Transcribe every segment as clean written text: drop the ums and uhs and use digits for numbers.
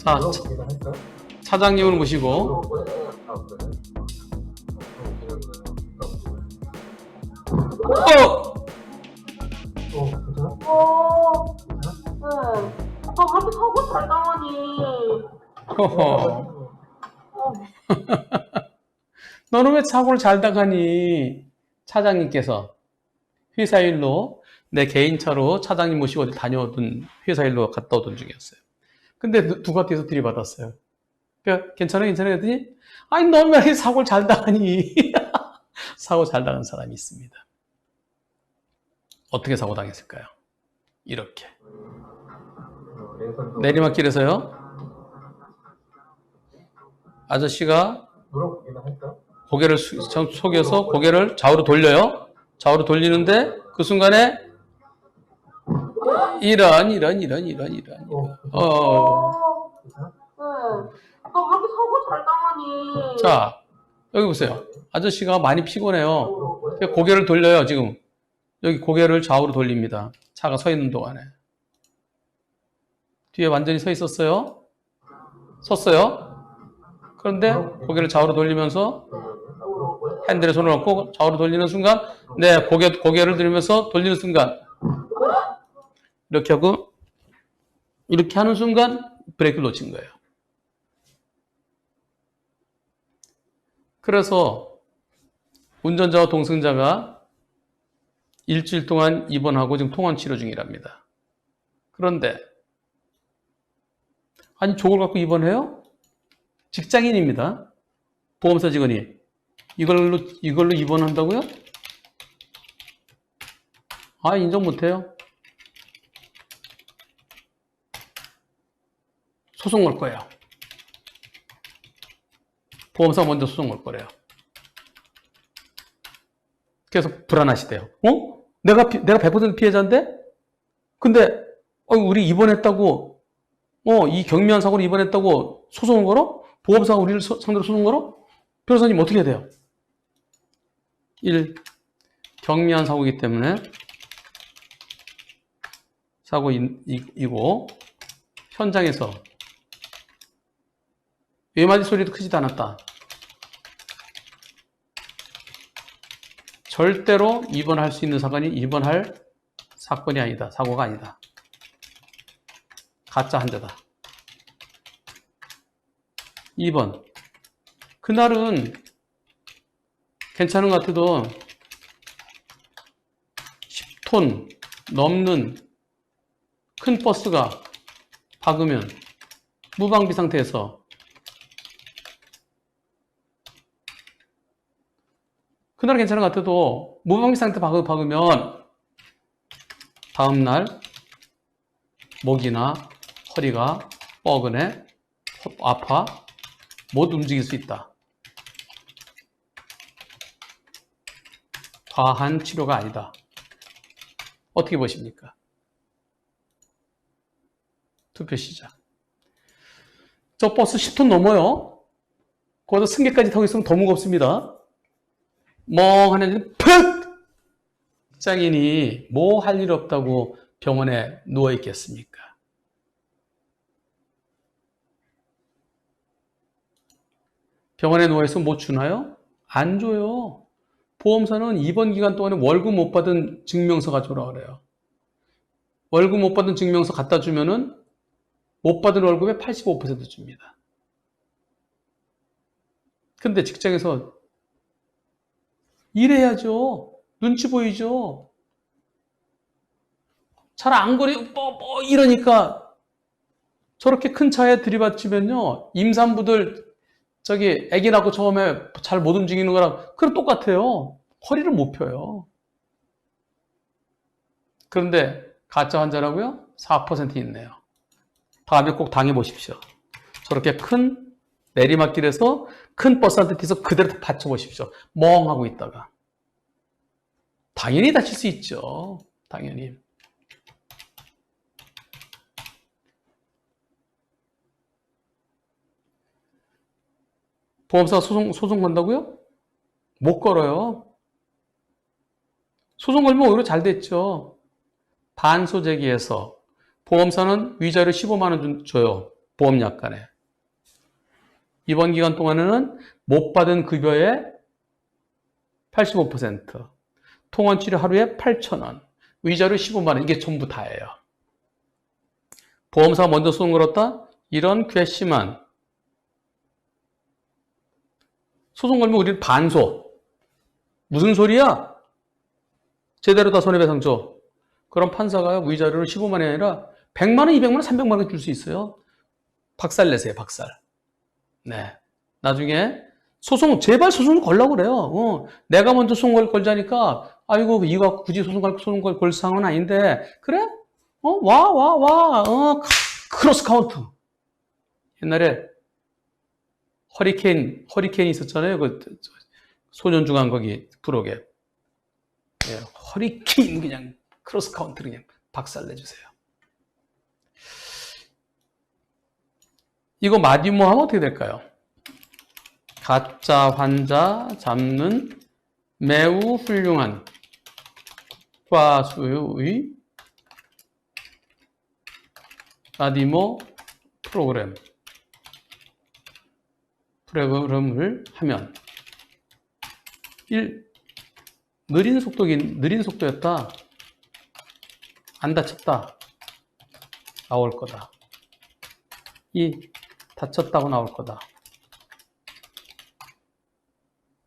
자, 차장님을 모시고. 어! 네. 아까 왜 이렇게 사고 잘 당하니? 허허. 너는 왜 사고를 잘 당하니? 차장님께서 회사 일로 내 개인차로 차장님 모시고 어디 다녀오던 회사 일로 갔다 오던 중이었어요. 근데 누가 뒤에서 들이받았어요. 그러니까 괜찮아 했더니 아니 너 왜 사고를 잘 당하니? 사고 잘 당한 사람이 있습니다. 어떻게 사고 당했을까요? 이렇게 내리막길에서요. 아저씨가 고개를 속여서 고개를 좌우로 돌려요. 좌우로 돌리는데 그 순간에 이런. 네. 아까 왜 이렇게 사고 잘 당하니? 자, 여기 보세요. 아저씨가 많이 피곤해요. 고개를 돌려요, 지금. 여기 고개를 좌우로 돌립니다. 차가 서 있는 동안에. 뒤에 완전히 서 있었어요. 섰어요. 그런데 고개를 좌우로 돌리면서 핸들에 손을 얹고 좌우로 돌리는 순간, 네, 고개를 들면서 돌리는 순간, 이렇게 하고, 이렇게 하는 순간 브레이크를 놓친 거예요. 그래서 운전자와 동승자가 일주일 동안 입원하고 지금 통원 치료 중이랍니다. 그런데, 아니, 저걸 갖고 입원해요? 직장인입니다. 보험사 직원이. 이걸로 입원한다고요? 아, 인정 못해요. 소송 걸 거예요. 보험사 먼저 소송 걸 거래요. 그래서 불안하시대요. 어? 내가 100% 피해자인데? 근데, 우리 입원했다고, 이 경미한 사고로 입원했다고 소송을 걸어? 보험사가 우리를 상대로 소송 걸어? 변호사님 어떻게 해야 돼요? 1. 경미한 사고이기 때문에 사고이고 현장에서 외마디 소리도 크지도 않았다. 절대로 입원할 수 있는 입원할 사건이 아니다. 사고가 아니다. 가짜 환자다. 2번. 그날은 괜찮은 것 같아도 10톤 넘는 큰 버스가 박으면 무방비 상태에서 그날 괜찮은 것 같아도 무방비 상태 박으면 다음날 목이나 허리가 뻐근해, 아파, 못 움직일 수 있다. 과한 치료가 아니다. 어떻게 보십니까? 투표 시작. 저 버스 10톤 넘어요. 거기서 승객까지 타고 있으면 더 무겁습니다. 멍하니 푹! 직장인이 뭐 할 일 없다고 병원에 누워 있겠습니까? 병원에 누워 있으면 뭐 주나요? 안 줘요. 보험사는 입원 기간 동안에 월급 못 받은 증명서 가져오라 그래요. 월급 못 받은 증명서 갖다 주면은 못 받은 월급의 85% 줍니다. 근데 직장에서 일해야죠. 눈치 보이죠. 잘 안 거리 이러니까 저렇게 큰 차에 들이받치면요. 임산부들 아기 낳고 처음에 잘 못 움직이는 거랑 그럼 똑같아요. 허리를 못 펴요. 그런데 가짜 환자라고요? 4% 있네요. 다음에 꼭 당해보십시오. 저렇게 큰 내리막길에서 큰 버스한테 뒤에서 그대로 받쳐보십시오. 멍하고 있다가. 당연히 다칠 수 있죠. 당연히. 보험사가 소송 건다고요? 못 걸어요. 소송 걸면 오히려 잘 됐죠. 반소재기에서 보험사는 위자료 15만 원 줘요. 보험약관에. 이번 기간 동안에는 못 받은 급여의 85%, 통원치료 하루에 8,000원, 위자료 15만 원, 이게 전부 다예요. 보험사가 먼저 소송 걸었다? 이런 괘씸한 소송 걸면 우리는 반소. 무슨 소리야? 제대로 다 손해배상 줘. 그럼 판사가 위자료를 15만 원이 아니라 100만 원, 200만 원, 300만 원 줄 수 있어요. 박살 내세요, 박살. 네. 나중에 제발 소송 걸라고 그래요. 내가 먼저 소송 걸자니까, 아이고, 이거 굳이 소송 걸 상황은 아닌데, 그래? 크로스 카운트. 옛날에 허리케인이 있었잖아요. 소년 중앙 거기 부록에. 예, 허리케인 그냥 크로스 카운트 그냥 박살 내주세요. 이거 마디모 하면 어떻게 될까요? 가짜 환자 잡는 매우 훌륭한 과수의 마디모 프로그램을 하면 1. 느린 속도였다. 안 다쳤다. 나올 거다. 2. 다쳤다고 나올 거다.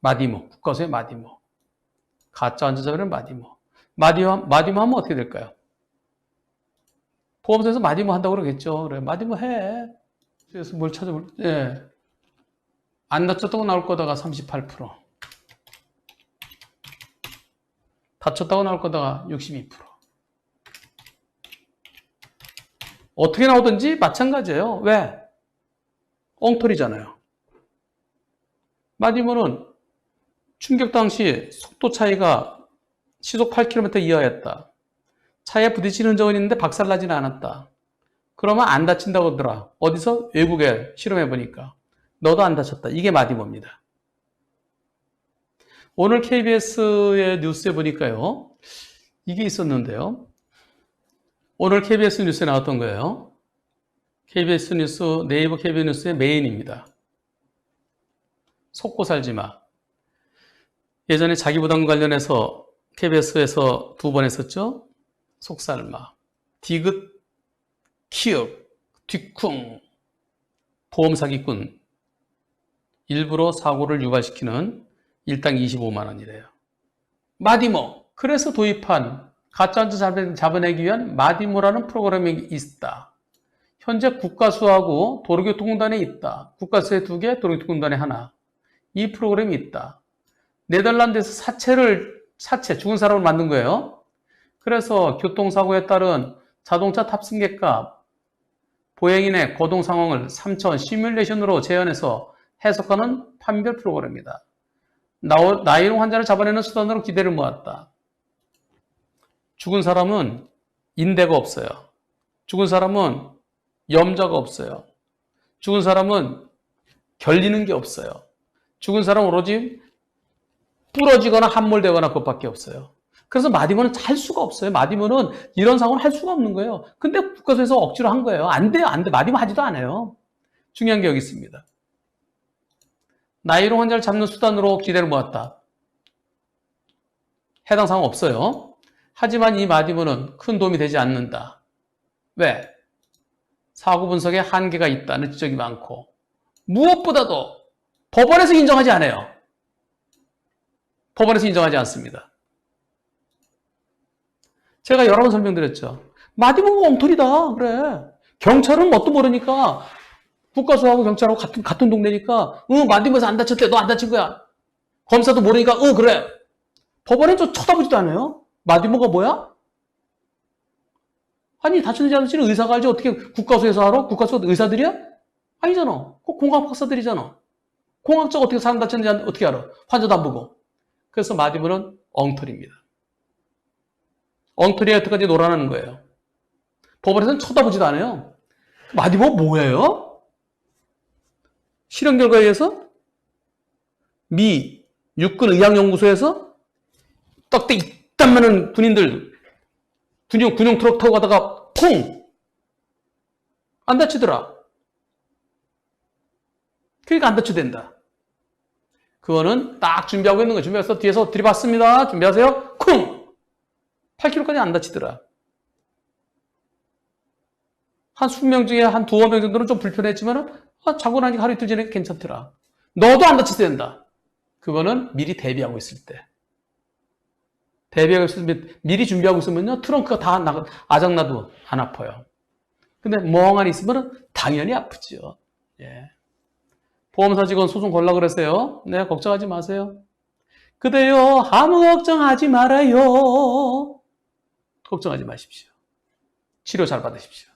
마디모, 국가수의 마디모. 가짜 환자 잡으면 마디모. 마디모 하면 어떻게 될까요? 보험사에서 마디모 한다고 그러겠죠. 그래, 마디모 해. 그래서 뭘 찾아볼, 예. 안 다쳤다고 나올 거다가 38%. 다쳤다고 나올 거다가 62%. 어떻게 나오든지 마찬가지예요. 왜? 엉터리잖아요. 마디모는 충격 당시 속도 차이가 시속 8km 이하였다. 차에 부딪히는 흔적은 있는데 박살나지는 않았다. 그러면 안 다친다고 하더라. 어디서? 외국에 실험해보니까. 너도 안 다쳤다. 이게 마디모입니다. 오늘 KBS의 뉴스에 보니까요. 이게 있었는데요. 오늘 KBS 뉴스에 나왔던 거예요. KBS 뉴스, 네이버 KBS 뉴스의 메인입니다. 속고 살지 마. 예전에 자기부담 관련해서 KBS에서 2번 했었죠. 속살마, 디귿, 키읔, 뒤쿵, 보험 사기꾼, 일부러 사고를 유발시키는 일당 25만 원이래요. 마디모, 그래서 도입한 가짜환자 잡아내기 위한 마디모라는 프로그램이 있다. 현재 국가수하고 도로교통공단에 있다. 국가수에 2개, 도로교통공단에 하나. 이 프로그램이 있다. 네덜란드에서 죽은 사람을 만든 거예요. 그래서 교통사고에 따른 자동차 탑승객과 보행인의 거동 상황을 3차원 시뮬레이션으로 재현해서 해석하는 판별 프로그램이다. 나이로 환자를 잡아내는 수단으로 기대를 모았다. 죽은 사람은 인대가 없어요. 죽은 사람은 염좌가 없어요. 죽은 사람은 결리는 게 없어요. 죽은 사람은 오로지 부러지거나 함몰되거나 그것밖에 없어요. 그래서 마디모는 할 수가 없어요. 마디모는 이런 사고는 할 수가 없는 거예요. 근데 국가에서 억지로 한 거예요. 안 돼요. 안 돼. 마디모 하지도 않아요. 중요한 게 여기 있습니다. 나이로 환자를 잡는 수단으로 기대를 모았다. 해당 상황 없어요. 하지만 이 마디모는 큰 도움이 되지 않는다. 왜? 사고 분석에 한계가 있다는 지적이 많고 무엇보다도 법원에서 인정하지 않아요. 법원에서 인정하지 않습니다. 제가 여러 번 설명드렸죠. 마디모가 엉터리다. 그래. 경찰은 뭣도 모르니까 국가수하고 경찰하고 같은 동네니까 마디모에서 안 다쳤대. 너 안 다친 거야. 검사도 모르니까 그래. 법원에 좀 쳐다보지도 않아요. 마디모가 뭐야? 아니 다쳤는지 안 다쳤는지 의사가 알지. 어떻게 국가수에서 알아? 국가수 의사들이야? 아니잖아. 꼭 공학 박사들이잖아. 공학자가 어떻게 사람 다쳤는지 어떻게 알아? 환자도 안 보고. 그래서 마디모는 엉터리입니다. 엉터리에 여태까지 놀아나는 거예요. 법원에서는 쳐다보지도 않아요. 마디모 뭐예요? 실험 결과에 의해서 미 육군의학연구소에서 떡대 이딴만한 군인들 군용 트럭 타고 가다가 콩! 안 다치더라. 그러니까 안 다쳐도 된다. 그거는 딱 준비하고 있는 거예요. 준비해서 뒤에서 들이받습니다. 준비하세요. 쿵! 8kg까지 안 다치더라. 한 20명 중에 한 두어 명 정도는 좀 불편했지만 자고 나니까 하루 이틀 전에 괜찮더라. 너도 안 다쳐도 된다. 그거는 미리 대비하고 있을 때. 대비하고 있으면 미리 준비하고 있으면요. 트렁크가 다 아작나도 안 아파요. 근데 멍하니 있으면 당연히 아프죠. 예. 보험사 직원 소송 걸라 그랬어요. 네, 걱정하지 마세요. 그대요, 아무 걱정하지 말아요. 걱정하지 마십시오. 치료 잘 받으십시오.